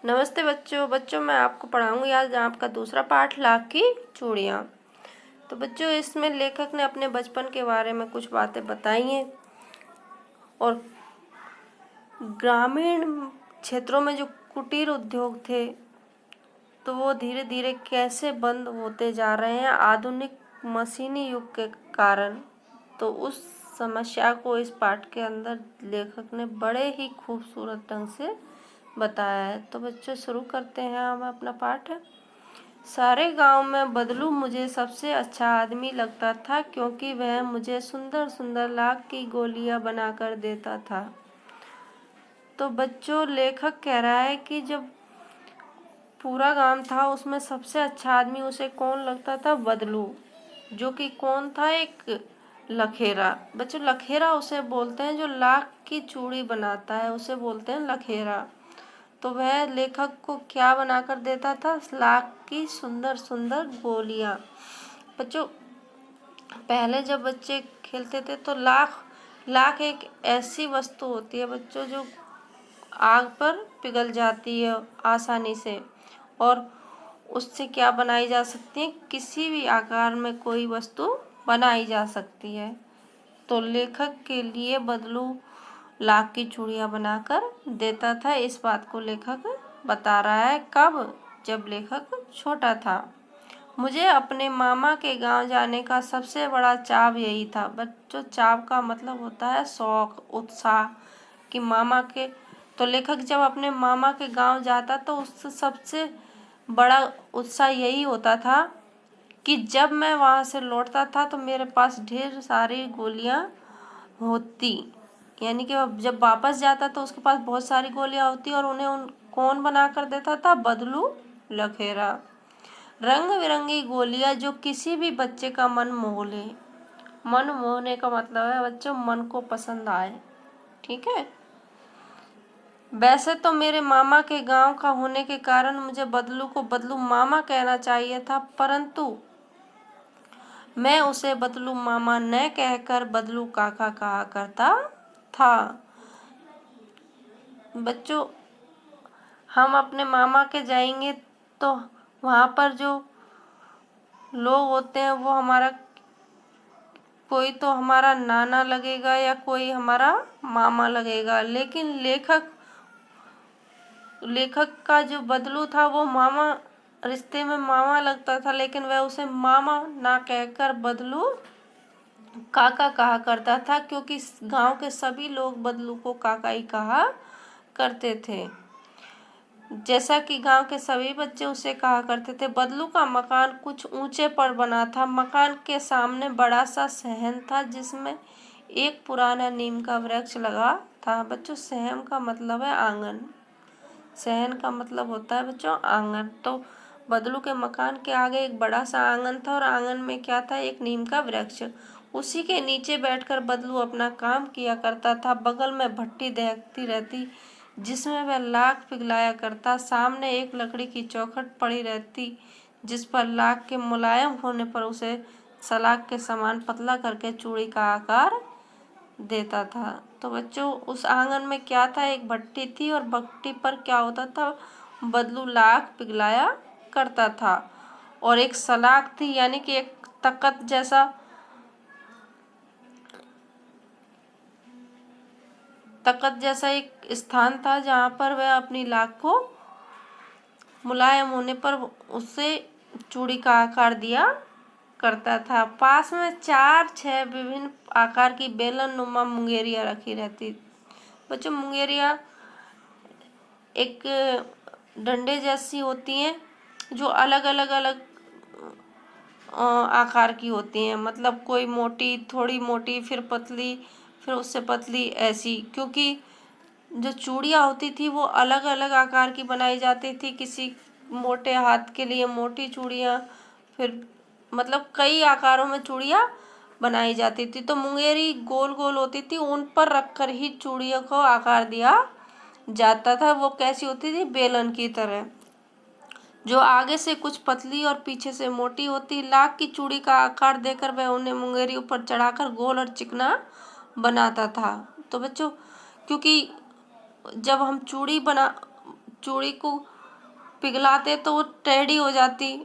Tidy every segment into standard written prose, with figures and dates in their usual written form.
नमस्ते बच्चों। मैं आपको पढ़ाऊंगी आज आपका दूसरा पाठ लाख की चूड़ियाँ। तो बच्चों, इसमें लेखक ने अपने बचपन के बारे में कुछ बातें बताई हैं और ग्रामीण क्षेत्रों में जो कुटीर उद्योग थे तो वो धीरे धीरे कैसे बंद होते जा रहे हैं आधुनिक मशीनी युग के कारण। तो उस समस्या को इस पाठ के अंदर लेखक ने बड़े ही खूबसूरत ढंग से बताया है। तो बच्चों, शुरू करते हैं हम अपना पाठ। सारे गांव में बदलू मुझे सबसे अच्छा आदमी लगता था, क्योंकि वह मुझे सुंदर सुंदर लाख की गोलियां बनाकर देता था। तो बच्चों, लेखक कह रहा है कि जब पूरा गांव था उसमें सबसे अच्छा आदमी उसे कौन लगता था? बदलू, जो कि कौन था? एक लखेरा। बच्चों, लखेरा उसे बोलते हैं जो लाख की चूड़ी बनाता है, उसे बोलते हैं लखेरा। तो वह लेखक को क्या बनाकर देता था? लाख की सुंदर सुंदर गोलियां। बच्चों, पहले जब बच्चे खेलते थे तो लाख लाख एक ऐसी वस्तु होती है बच्चों जो आग पर पिघल जाती है आसानी से, और उससे क्या बनाई जा सकती है? किसी भी आकार में कोई वस्तु बनाई जा सकती है। तो लेखक के लिए बदलू लाख की चूड़ियाँ बनाकर देता था। इस बात को लेखक बता रहा है। कब? जब लेखक छोटा था। मुझे अपने मामा के गांव जाने का सबसे बड़ा चाव यही था। बच्चों, चाव का मतलब होता है शौक, उत्साह कि मामा के। तो लेखक जब अपने मामा के गांव जाता तो उससे सबसे बड़ा उत्साह यही होता था कि जब मैं वहां से लौटता था तो मेरे पास ढेर सारी गोलियां होती। यानी कि जब वापस जाता तो उसके पास बहुत सारी गोलियां होती और उन्हें कौन बना कर देता था? बदलू लखेरा। रंग बिरंगी गोलियां जो किसी भी बच्चे का मन मोह ले। मन मोहने का मतलब है बच्चों मन को पसंद आए। ठीक है। वैसे तो मेरे मामा के गांव का होने के कारण मुझे बदलू को बदलू मामा कहना चाहिए था, परंतु मैं उसे बदलू मामा न कहकर बदलू काका कहा करता था। बच्चों, हम अपने मामा के जाएंगे तो वहाँ पर जो लोग होते हैं वो हमारा कोई तो हमारा नाना लगेगा या कोई हमारा मामा लगेगा, लेकिन लेखक का जो बदलू था वो मामा रिश्ते में मामा लगता था, लेकिन वह उसे मामा ना कहकर बदलू काका कहा करता था, क्योंकि गांव के सभी लोग बदलू को काका ही कहा करते थे। जैसा कि गांव के सभी बच्चे उसे कहा करते थे। बदलू का मकान कुछ ऊंचे पर बना था। मकान के सामने बड़ा सा सहन था जिसमें एक पुराना नीम का वृक्ष लगा था। बच्चों, सहन का मतलब है आंगन। सहन का मतलब होता है बच्चों आंगन। तो बदलू के मकान के आगे एक बड़ा सा आंगन था और आंगन में क्या था? एक नीम का वृक्ष। उसी के नीचे बैठकर बदलू अपना काम किया करता था। बगल में भट्टी दहकती रहती जिसमें वह लाख पिघलाया करता। सामने एक लकड़ी की चौखट पड़ी रहती जिस पर लाख के मुलायम होने पर उसे सलाख के समान पतला करके चूड़ी का आकार देता था। तो बच्चों, उस आंगन में क्या था? एक भट्टी थी और भट्टी पर क्या होता था? बदलू लाख पिघलाया करता था। और एक सलाख थी, यानी कि एक तकत जैसा एक स्थान था जहाँ पर वह अपनी लाख को मुलायम होने पर उससे चूड़ी का आकार दिया करता था। पास में 4-6 विभिन्न आकार की बेलन नुमा मुंगेरियाँ रखी रहती। बच्चों, मुंगेरियाँ एक डंडे जैसी होती हैं जो अलग अलग अलग आकार की होती हैं। मतलब कोई मोटी, थोड़ी मोटी, फिर पतली, फिर उससे पतली, ऐसी। क्योंकि जो चूड़ियाँ होती थी वो अलग अलग आकार की बनाई जाती थी। किसी मोटे हाथ के लिए मोटी चूड़ियाँ, फिर मतलब कई आकारों में चूड़ियाँ बनाई जाती थी। तो मुंगेरी गोल गोल होती थी, उन पर रखकर ही चूड़ियों को आकार दिया जाता था। वो कैसी होती थी? बेलन की तरह, जो आगे से कुछ पतली और पीछे से मोटी होती। लाख की चूड़ी का आकार देकर वह उन्हें मुंगेरी ऊपर चढ़ाकर गोल और चिकना बनाता था। तो बच्चों, क्योंकि जब हम चूड़ी को पिघलाते तो वो टेढ़ी हो जाती,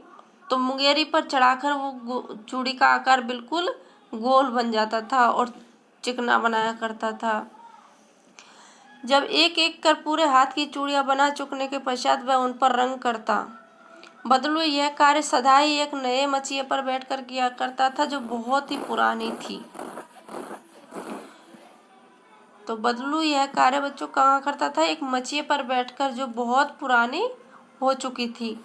तो मुंगेरी पर चढ़ाकर वो चूड़ी का आकार बिल्कुल गोल बन जाता था और चिकना बनाया करता था। जब एक एक कर पूरे हाथ की चूड़ियां बना चुकने के पश्चात वह उन पर रंग करता। बदलू यह कार्य सदा ही एक नए मचिए पर बैठकर किया करता था जो बहुत ही पुरानी थी। तो बदलू यह कार्य बच्चों कहाँ करता था? एक मचिए पर बैठकर जो बहुत पुरानी हो चुकी थी।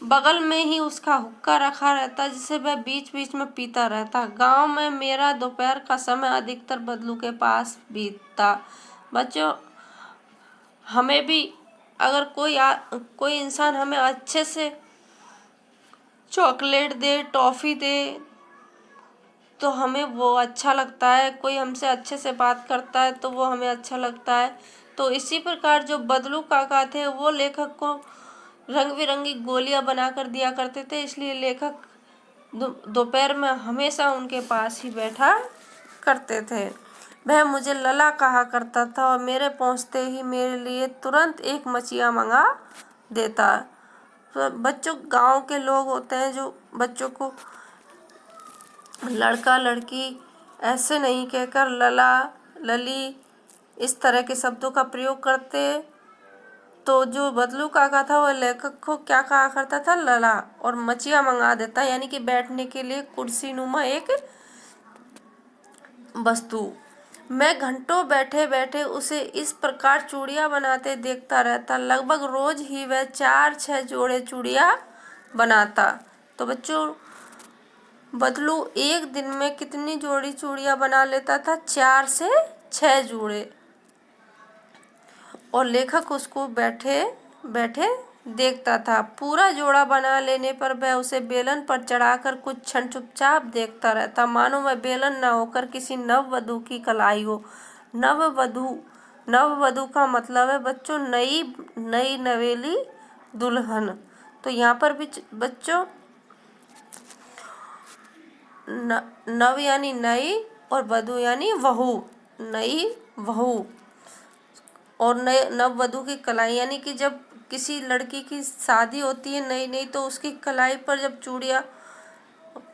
बगल में ही उसका हुक्का रखा रहता जिसे वह बीच बीच में पीता रहता। गांव में मेरा दोपहर का समय अधिकतर बदलू के पास बीतता। बच्चों, हमें भी अगर कोई इंसान हमें अच्छे से चॉकलेट दे, टॉफ़ी दे, तो हमें वो अच्छा लगता है। कोई हमसे अच्छे से बात करता है तो वो हमें अच्छा लगता है। तो इसी प्रकार जो बदलू काका थे वो लेखक को रंग बिरंगी गोलियां बना कर दिया करते थे, इसलिए लेखक दोपहर में हमेशा उनके पास ही बैठा करते थे। वह मुझे लला कहा करता था और मेरे पहुंचते ही मेरे लिए तुरंत एक मचिया मंगा देता। तो बच्चों, गांव के लोग होते हैं जो बच्चों को लड़का लड़की ऐसे नहीं कहकर लला लली इस तरह के शब्दों का प्रयोग करते। तो जो बदलू काका था वो लेखक को क्या कहा करता था? लला, और मचिया मंगा देता, यानी कि बैठने के लिए कुर्सी नुमा एक वस्तु। मैं घंटों बैठे बैठे उसे इस प्रकार चूड़ियाँ बनाते देखता रहता। लगभग रोज ही वह 4-6 जोड़े चूड़ियाँ बनाता। तो बच्चों, बदलू एक दिन में कितनी जोड़ी चूड़ियाँ बना लेता था? 4 से 6 जोड़े। और लेखक उसको बैठे बैठे देखता था। पूरा जोड़ा बना लेने पर वह उसे बेलन पर चढ़ाकर कुछ क्षण चुपचाप देखता रहता, मानो वह बेलन न होकर किसी नववधू की कलाई हो। नववधू का मतलब है बच्चों नई नवेली दुल्हन। तो यहाँ पर भी बच्चों नव यानी नई और वधू यानी वहू, नई वहू। और नए नववधू की कलाई यानी कि जब किसी लड़की की शादी होती है नई नई, तो उसकी कलाई पर जब चूड़ियाँ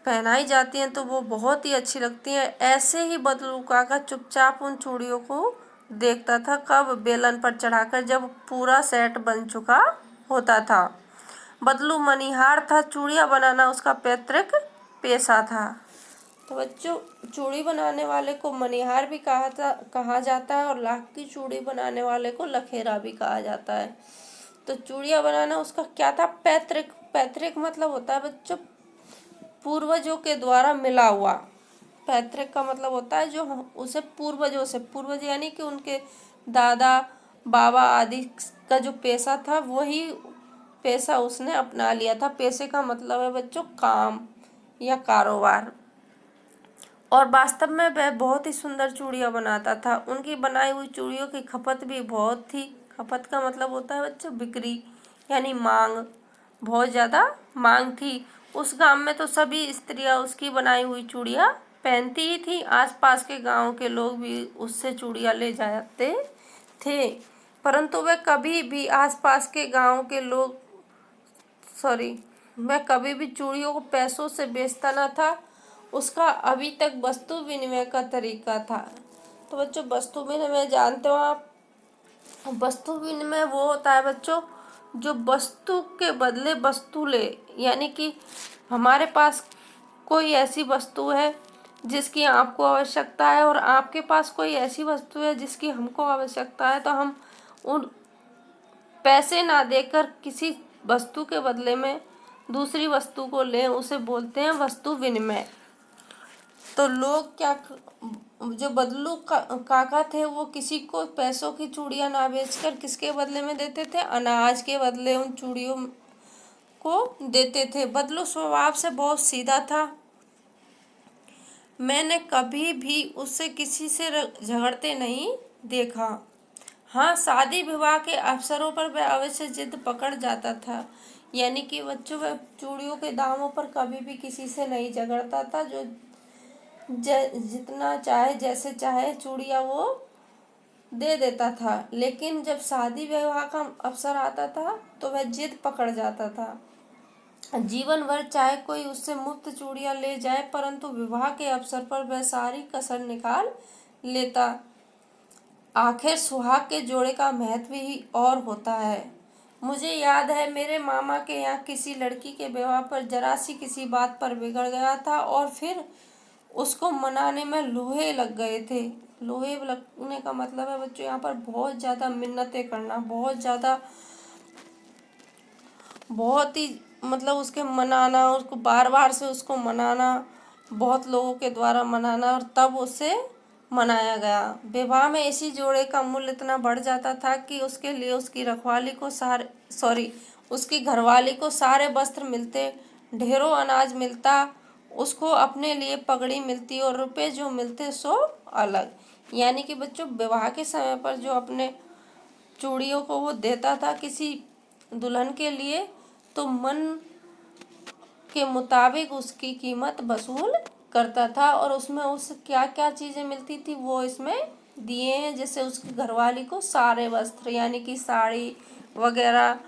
पहनाई जाती हैं तो वो बहुत ही अच्छी लगती हैं। ऐसे ही बदलू काका चुपचाप उन चूड़ियों को देखता था, कब? बेलन पर चढ़ाकर, जब पूरा सेट बन चुका होता था। बदलू मनिहार था, चूड़ियाँ बनाना उसका पैतृक पेशा था। तो बच्चों, चूड़ी बनाने वाले को मनिहार भी कहा जाता है और लाख की चूड़ी बनाने वाले को लखेरा भी कहा जाता है। तो चूड़ियाँ बनाना उसका क्या था? पैतृक मतलब होता है बच्चों पूर्वजों के द्वारा मिला हुआ। पैतृक का मतलब होता है जो उसे पूर्वज यानी कि उनके दादा बाबा आदि का जो पेशा था वही पेशा उसने अपना लिया था। पेशे का मतलब है बच्चों काम या कारोबार। और वास्तव में वह बहुत ही सुंदर चूड़ियाँ बनाता था। उनकी बनाई हुई चूड़ियों की खपत भी बहुत थी। खपत का मतलब होता है बच्चों बिक्री यानी मांग, बहुत ज़्यादा मांग थी। उस गांव में तो सभी स्त्रियां उसकी बनाई हुई चूड़ियाँ पहनती ही थी। आसपास के गांव के लोग भी उससे चूड़ियाँ ले जाते थे, परंतु वह कभी भी वह कभी भी चूड़ियों को पैसों से बेचता न था। उसका अभी तक वस्तु विनिमय का तरीका था। तो बच्चों, वस्तु विनिमय जानते हो आप? वस्तु विनिमय वो होता है बच्चों जो वस्तु के बदले वस्तु ले, यानी कि हमारे पास कोई ऐसी वस्तु है जिसकी आपको आवश्यकता है और आपके पास कोई ऐसी वस्तु है जिसकी हमको आवश्यकता है, तो हम उन पैसे ना देकर किसी वस्तु के बदले में दूसरी वस्तु को लें, उसे बोलते हैं वस्तु विनिमय। तो लोग जो बदलू काका थे वो किसी को पैसों की चूड़ियाँ ना बेचकर किसके बदले में देते थे? अनाज के बदले उन चूड़ियों को देते थे। बदलू स्वभाव से बहुत सीधा था। मैंने कभी भी उसे किसी से झगड़ते नहीं देखा। हाँ, शादी विवाह के अवसरों पर वह अवश्य जिद पकड़ जाता था, यानी कि बच्चों वह चूड़ियों के दामों पर कभी भी किसी से नहीं झगड़ता था। जो जितना चाहे जैसे चाहे चूड़ियाँ वो दे देता था, लेकिन जब शादी विवाह का अवसर आता था तो वह जिद पकड़ जाता था। जीवन भर चाहे कोई उससे मुफ्त चूड़ियां ले जाए, परंतु विवाह के अवसर पर वह सारी कसर निकाल लेता। आखिर सुहाग के जोड़े का महत्व ही और होता है। मुझे याद है मेरे मामा के यहाँ किसी लड़की के विवाह पर जरा सी किसी बात पर बिगड़ गया था और फिर उसको मनाने में लोहे लग गए थे। लोहे लगने का मतलब है बच्चों यहाँ पर बहुत ज़्यादा मिन्नतें करना, बहुत ही मतलब उसके मनाना, उसको बार बार से उसको मनाना, बहुत लोगों के द्वारा मनाना, और तब उसे मनाया गया। विवाह में इसी जोड़े का मूल्य इतना बढ़ जाता था कि उसके लिए उसकी रखवाली को उसकी घरवाली को सारे वस्त्र मिलते, ढेरों अनाज मिलता, उसको अपने लिए पगड़ी मिलती और रुपए जो मिलते सो अलग। यानी कि बच्चों विवाह के समय पर जो अपने चूड़ियों को वो देता था किसी दुल्हन के लिए, तो मन के मुताबिक उसकी कीमत वसूल करता था, और उसमें उस क्या क्या चीज़ें मिलती थी वो इसमें दिए हैं। जैसे उसकी घरवाली को सारे वस्त्र यानी कि साड़ी वगैरह,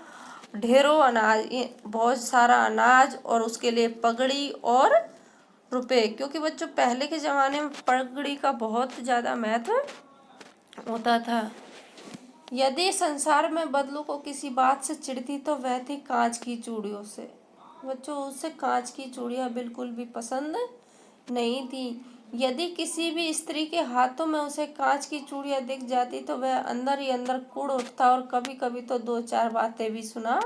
ढेरों अनाज, बहुत सारा अनाज, और उसके लिए पगड़ी और रुपए, क्योंकि बच्चों पहले के ज़माने में पगड़ी का बहुत ज़्यादा महत्व होता था। यदि संसार में बदलू को किसी बात से चिढ़ती तो वह थी कांच की चूड़ियों से। बच्चों उसे कांच की चूड़ियाँ बिल्कुल भी पसंद नहीं थी। यदि किसी भी स्त्री के हाथों में उसे कांच की चूड़ियाँ दिख जाती तो वह अंदर ही अंदर कुढ़ उठता और कभी कभी तो दो चार बातें भी सुना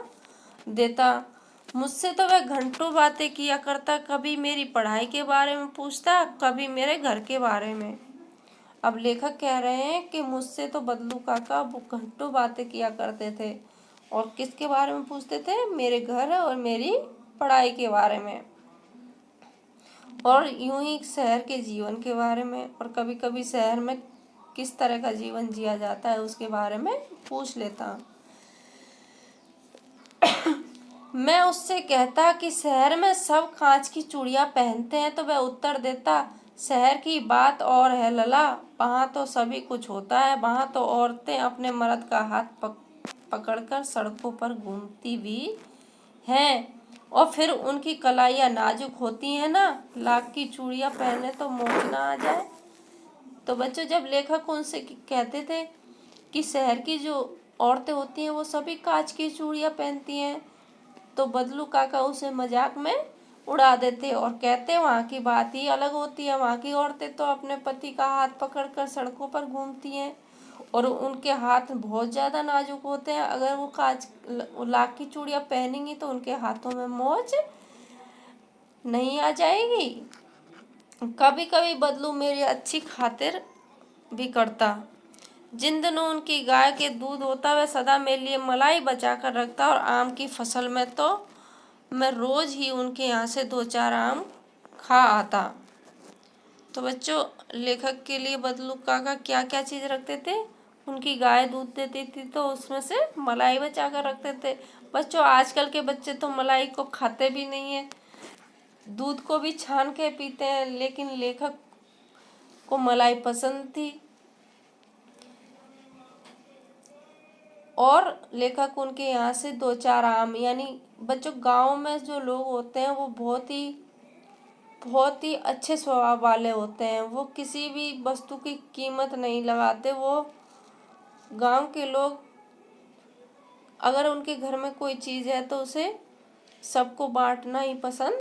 देता। मुझसे तो वह घंटों बातें किया करता, कभी मेरी पढ़ाई के बारे में पूछता, कभी मेरे घर के बारे में। अब लेखक कह रहे हैं कि मुझसे तो बदलू काका घंटों बातें किया करते थे, और किसके बारे में पूछते थे? मेरे घर और मेरी पढ़ाई के बारे में, और यूं ही शहर के जीवन के बारे में, और कभी कभी शहर में किस तरह का जीवन जिया जाता है उसके बारे में पूछ लेता। मैं उससे कहता कि शहर में सब कांच की चूड़ियाँ पहनते हैं, तो वह उत्तर देता, शहर की बात और है लला, वहाँ तो सभी कुछ होता है, वहाँ तो औरतें अपने मर्द का हाथ पकड़कर सड़कों पर घूमती भी हैं, और फिर उनकी कलाइयाँ नाजुक होती हैं ना, लाख की चूड़ियाँ पहने तो मौत ना आ जाए। तो बच्चों जब लेखक उनसे कहते थे कि शहर की जो औरतें होती हैं वो सभी कांच की चूड़ियाँ पहनती हैं, तो बदलू काका उसे मजाक में उड़ा देते और कहते वहाँ की बात ही अलग होती है, वहाँ की औरतें तो अपने पति का हाथ पकड़कर सड़कों पर घूमती हैं, और उनके हाथ बहुत ज़्यादा नाजुक होते हैं। अगर वो लाख की चूड़ियाँ पहनेंगी तो उनके हाथों में मोच नहीं आ जाएगी। कभी कभी बदलू मेरी अच्छी खातिर भी करता। जिन दिनों उनकी गाय के दूध होता वह सदा मेरे लिए मलाई बचा कर रखता, और आम की फसल में तो मैं रोज ही उनके यहाँ से दो चार आम खा आता। तो बच्चों लेखक के लिए बदलू काका क्या क्या चीज़ रखते थे? उनकी गाय दूध देती थी तो उसमें से मलाई बचा कर रखते थे। बच्चों आजकल के बच्चे तो मलाई को खाते भी नहीं है, दूध को भी छान के पीते हैं, लेकिन लेखक को मलाई पसंद थी, और लेखक उनके यहाँ से दो चार आम, यानी बच्चों गांव में जो लोग होते हैं वो बहुत ही अच्छे स्वभाव वाले होते हैं, वो किसी भी वस्तु की कीमत नहीं लगाते। वो गांव के लोग अगर उनके घर में कोई चीज़ है तो उसे सबको बांटना ही पसंद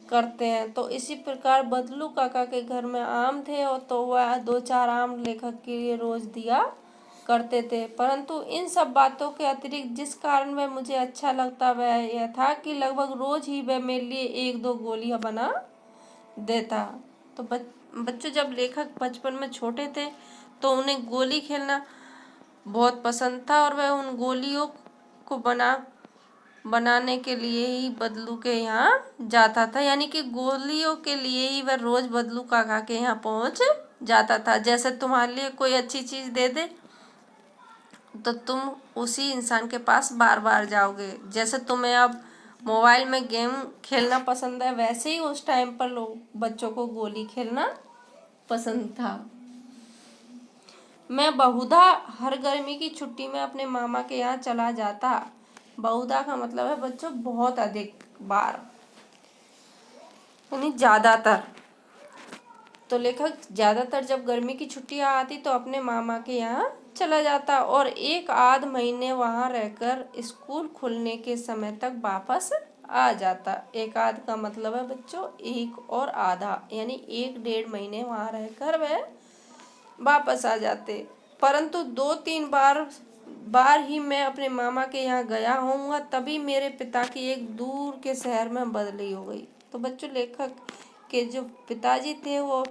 करते हैं। तो इसी प्रकार बदलू काका के घर में आम थे, और तो वह दो चार आम लेखक के लिए रोज दिया करते थे। परंतु इन सब बातों के अतिरिक्त जिस कारण वह मुझे अच्छा लगता वह यह था कि लगभग रोज ही वह मेरे लिए एक दो गोलियां बना देता। तो बच्चों जब लेखक बचपन में छोटे थे तो उन्हें गोली खेलना बहुत पसंद था, और वह उन गोलियों को बनाने के लिए ही बदलू के यहाँ जाता था, यानी कि गोलियों के लिए ही वह रोज बदलू काका के यहाँ पहुँच जाता था। जैसे तुम्हारे लिए कोई अच्छी चीज़ दे दे तो तुम उसी इंसान के पास बार बार जाओगे। जैसे तुम्हें अब मोबाइल में गेम खेलना पसंद है, वैसे ही उस टाइम पर लोग बच्चों को गोली खेलना पसंद था। मैं बहुधा हर गर्मी की छुट्टी में अपने मामा के यहाँ चला जाता। बहुधा का मतलब है बच्चों बहुत अधिक बार, यानी ज्यादातर। तो लेखक ज्यादातर जब गर्मी की छुट्टियां आती तो अपने मामा के यहाँ चला जाता और एक आध महीने वहाँ रहकर स्कूल खुलने के समय तक वापस आ जाता। एक आध का मतलब है बच्चों एक और आधा, यानी 1-1.5 महीने वहाँ रहकर वह वापस आ जाते। परंतु 2-3 बार ही मैं अपने मामा के यहाँ गया होऊंगा, तभी मेरे पिता की एक दूर के शहर में बदली हो गई। तो बच्चों लेखक के जो पिताजी थे वो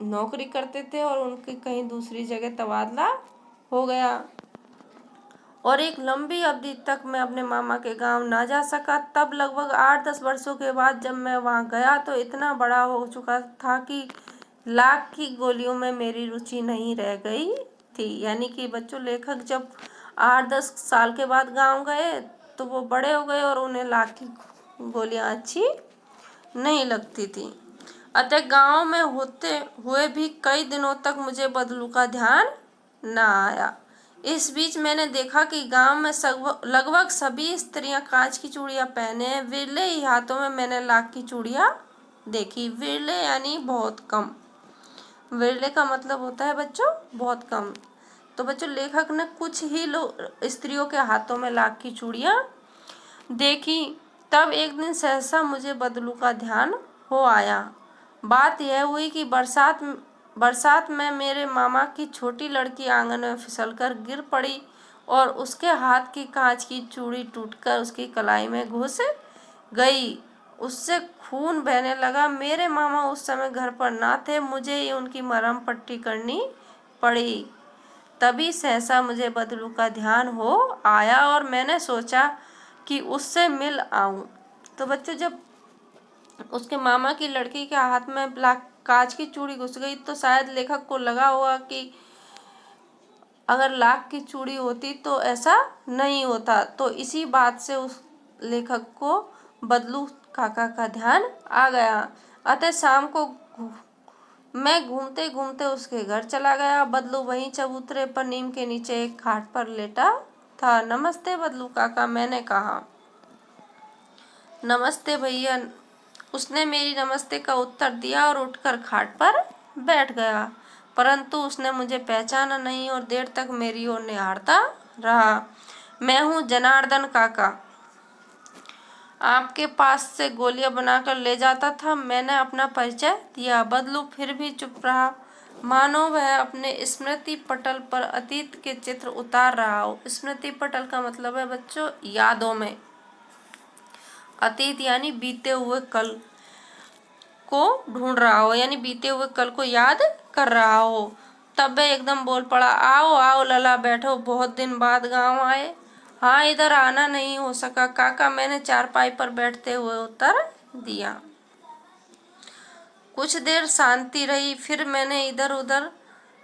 नौकरी करते थे और उनके कहीं दूसरी जगह तबादला हो गया और एक लंबी अवधि तक मैं अपने मामा के गांव ना जा सका। तब लगभग 8-10 वर्षों के बाद जब मैं वहां गया तो इतना बड़ा हो चुका था कि लाख की गोलियों में मेरी रुचि नहीं रह गई थी। यानी कि बच्चों लेखक जब 8-10 साल के बाद गांव गए तो वो बड़े हो गए और उन्हें लाख की गोलियां अच्छी नहीं लगती थी। अतः गांव में होते हुए भी कई दिनों तक मुझे बदलू का ध्यान न आया। इस बीच मैंने देखा कि गांव में लगभग सभी स्त्रियां कांच की चूड़ियां पहने हैं। विरले ही हाथों में मैंने लाख की चूड़ियां देखी। विरले यानी बहुत कम। विरले का मतलब होता है बच्चों बहुत कम। तो बच्चों लेखक ने कुछ ही स्त्रियों के हाथों में लाख की चूड़ियां देखी। तब एक दिन सहसा मुझे बदलू का ध्यान हो आया। बात यह हुई कि बरसात में मेरे मामा की छोटी लड़की आंगन में फिसलकर गिर पड़ी और उसके हाथ की कांच की चूड़ी टूटकर उसकी कलाई में घुस गई। उससे खून बहने लगा। मेरे मामा उस समय घर पर ना थे, मुझे ही उनकी मरहम पट्टी करनी पड़ी। तभी सहसा मुझे बदलू का ध्यान हो आया और मैंने सोचा कि उससे मिल आऊं। तो बच्चों जब उसके मामा की लड़की के हाथ में कांच की चूड़ी घुस गई तो शायद लेखक को लगा होगा कि अगर लाख की चूड़ी होती तो ऐसा नहीं होता। तो इसी बात से उस लेखक को बदलू काका का ध्यान आ गया। अतः शाम को मैं घूमते घूमते उसके घर चला गया। बदलू वहीं चबूतरे पर नीम के नीचे एक खाट पर लेटा था। नमस्ते बदलू काका, मैंने कहा। नमस्ते भैया, उसने मेरी नमस्ते का उत्तर दिया और उठकर खाट पर बैठ गया। परंतु उसने मुझे पहचाना नहीं और देर तक मेरी ओर निहारता रहा। मैं हूँ जनार्दन काका, आपके पास से गोलियां बनाकर ले जाता था, मैंने अपना परिचय दिया। बदलू फिर भी चुप रहा, मानो वह अपने स्मृति पटल पर अतीत के चित्र उतार रहा हो। स्मृति पटल का मतलब है बच्चों यादों में। अतीत यानी बीते हुए कल को ढूंढ रहा हो, यानी बीते हुए कल को याद कर रहा हो। तब वह एकदम बोल पड़ा, आओ आओ लला, बैठो, बहुत दिन बाद गांव आए। हाँ, इधर आना नहीं हो सका काका, मैंने चारपाई पर बैठते हुए उत्तर दिया। कुछ देर शांति रही, फिर मैंने इधर उधर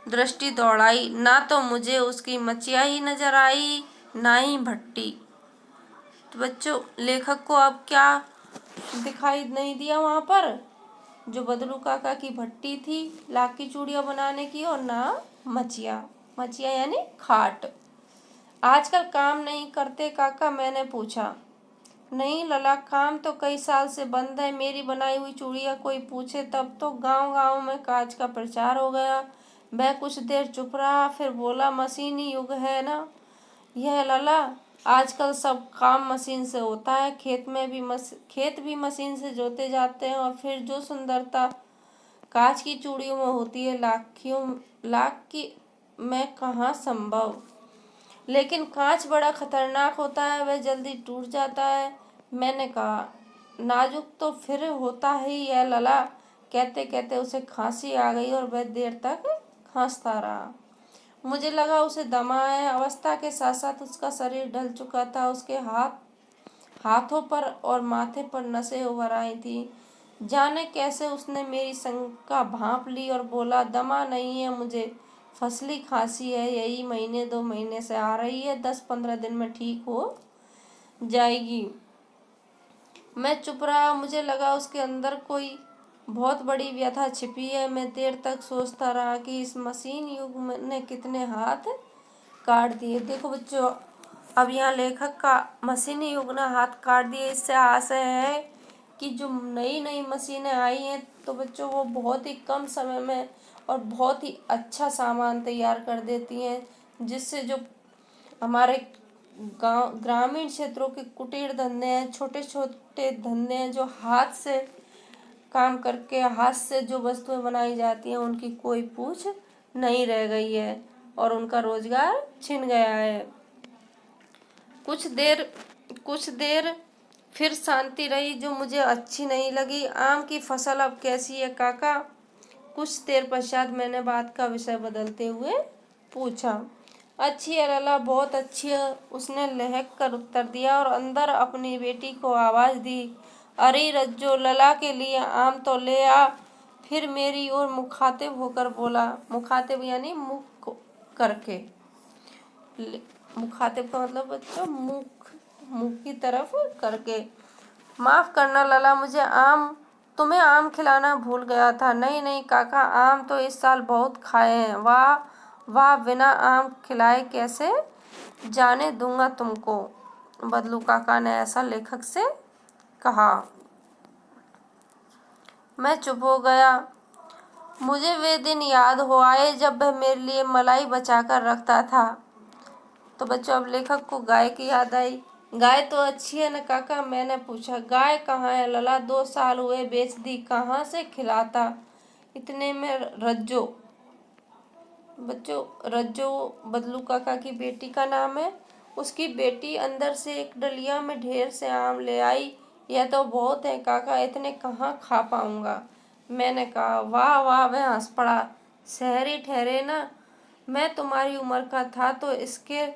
दृष्टि दौड़ाई। ना तो मुझे उसकी मचिया ही नजर आई, ना ही भट्टी। तो बच्चों लेखक को अब क्या दिखाई नहीं दिया वहां पर? जो बदलू काका की भट्टी थी लाख की चूड़ियां बनाने की, और ना मचिया। मचिया यानी खाट। आजकल काम नहीं करते काका, मैंने पूछा। नहीं लला, काम तो कई साल से बंद है। मेरी बनाई हुई चूड़ियां कोई पूछे तब तो गांव गांव में काज का प्रचार हो गया। वह कुछ देर चुप रहा, फिर बोला, मशीनी युग है ना यह लला, आजकल सब काम मशीन से होता है। खेत भी मशीन से जोते जाते हैं और फिर जो सुंदरता कांच की चूड़ियों में होती है लाख की में कहाँ संभव। लेकिन कांच बड़ा खतरनाक होता है, वह जल्दी टूट जाता है। मैंने कहा, नाजुक तो फिर होता ही है लला। कहते कहते उसे खांसी आ गई और वह देर तक खांसता रहा। मुझे लगा उसे दमा है। अवस्था के साथ साथ उसका शरीर ढल चुका था। उसके हाथों पर और माथे पर नसें उभर आई थी। जाने कैसे उसने मेरी शंका भांप ली और बोला, दमा नहीं है मुझे, फसली खांसी है, यही 1-2 महीने से आ रही है, 10-15 दिन में ठीक हो जाएगी। मैं चुप रहा। मुझे लगा उसके अंदर कोई बहुत बड़ी व्यथा छिपी है। मैं देर तक सोचता रहा कि इस मशीन युग ने कितने हाथ काट दिए। देखो बच्चों, अब यहाँ लेखक का मशीनी युग ने हाथ काट दिए, इससे आशय है कि जो नई नई मशीनें आई हैं तो बच्चों वो बहुत ही कम समय में और बहुत ही अच्छा सामान तैयार कर देती हैं, जिससे जो हमारे गांव ग्रामीण क्षेत्रों के कुटीर धंधे हैं, छोटे छोटे धंधे हैं, जो हाथ से काम करके हाथ से जो वस्तुएं बनाई जाती हैं, उनकी कोई पूछ नहीं रह गई है और उनका रोजगार छिन गया है। कुछ देर फिर शांति रही, जो मुझे अच्छी नहीं लगी। आम की फसल अब कैसी है काका? कुछ देर पश्चात मैंने बात का विषय बदलते हुए पूछा। अच्छी है लला, बहुत अच्छी है, उसने लहक कर उत्तर दिया और अंदर अपनी बेटी को आवाज दी। अरे रज्जो, लला के लिए आम तो ले आ। फिर मेरी ओर मुखातिब होकर बोला। मुखातिब यानी मुख करके, मुखातिब का मतलब बच्चों मुख की तरफ करके। माफ करना लला, मुझे तुम्हें आम खिलाना भूल गया था। नहीं नहीं काका, आम तो इस साल बहुत खाए हैं। वाह वाह, बिना आम खिलाए कैसे जाने दूंगा तुमको, बदलू काका ने ऐसा लेखक से कहा। मैं चुप हो गया। मुझे वे दिन याद हो आए जब वह मेरे लिए मलाई बचाकर रखता था। तो बच्चों, अब लेखक को गाय की याद आई। गाय तो अच्छी है न काका? मैंने पूछा। गाय कहाँ है लला? 2 साल हुए बेच दी, कहाँ से खिलाता। इतने में रज्जो, बच्चों रज्जो बदलू काका की बेटी का नाम है, उसकी बेटी अंदर से एक डलिया में ढेर से आम ले आई। यह तो बहुत है काका, इतने कहाँ खा पाऊंगा। मैंने कहा। वाह वाह, वह हंस पड़ा। शहरी ठहरे ना, मैं तुम्हारी उम्र का था तो इसके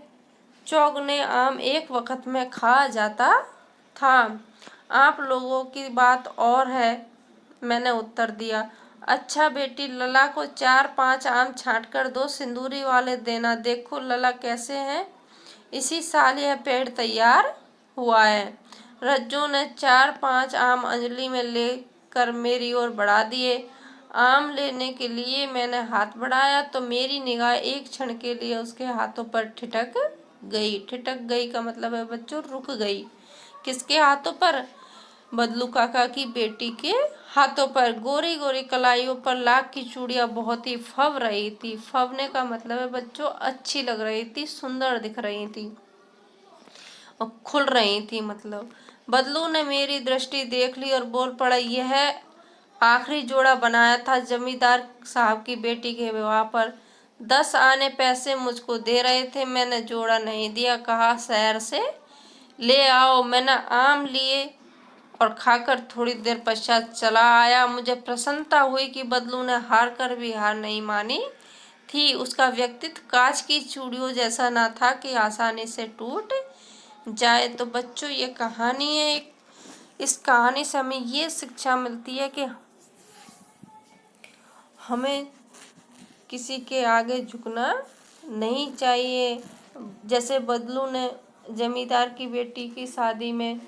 चौगने आम एक वक्त में खा जाता था। आप लोगों की बात और है, मैंने उत्तर दिया। अच्छा बेटी, लला को 4-5 आम छांट कर 2 सिंदूरी वाले देना। देखो लला कैसे हैं, इसी साल यह पेड़ तैयार हुआ है। रज्जू ने 4-5 आम अंजलि में लेकर मेरी ओर बढ़ा दिए। आम लेने के लिए मैंने हाथ बढ़ाया तो मेरी निगाह एक क्षण के लिए उसके हाथों पर ठिठक गई। ठिठक गई का मतलब है बच्चों रुक गई। किसके हाथों पर? बदलू काका की बेटी के हाथों पर। गोरी गोरी कलाइयों पर लाख की चूड़ियां बहुत ही फब रही थी। फबने का मतलब है बच्चों अच्छी लग रही थी, सुंदर दिख रही थी और खुल रही थी मतलब। बदलू ने मेरी दृष्टि देख ली और बोल पड़ा। यह आखिरी जोड़ा बनाया था जमींदार साहब की बेटी के विवाह पर। 10 आने पैसे मुझको दे रहे थे, मैंने जोड़ा नहीं दिया, कहा शहर से ले आओ। मैंने आम लिए और खाकर थोड़ी देर पश्चात चला आया। मुझे प्रसन्नता हुई कि बदलू ने हार कर भी हार नहीं मानी थी। उसका व्यक्तित्व कांच की चूड़ियों जैसा न था कि आसानी से टूट जाए। तो बच्चों, ये कहानी है। इस कहानी से हमें ये शिक्षा मिलती है कि हमें किसी के आगे झुकना नहीं चाहिए। जैसे बदलू ने जमींदार की बेटी की शादी में,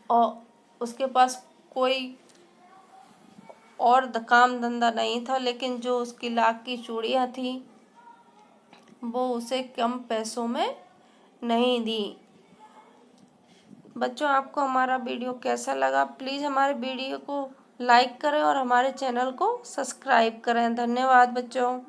और उसके पास कोई और काम धंधा नहीं था, लेकिन जो उसकी लाख की चूड़ियाँ थी वो उसे कम पैसों में नहीं दी। बच्चों, आपको हमारा वीडियो कैसा लगा? प्लीज़ हमारे वीडियो को लाइक करें और हमारे चैनल को सब्सक्राइब करें। धन्यवाद बच्चों।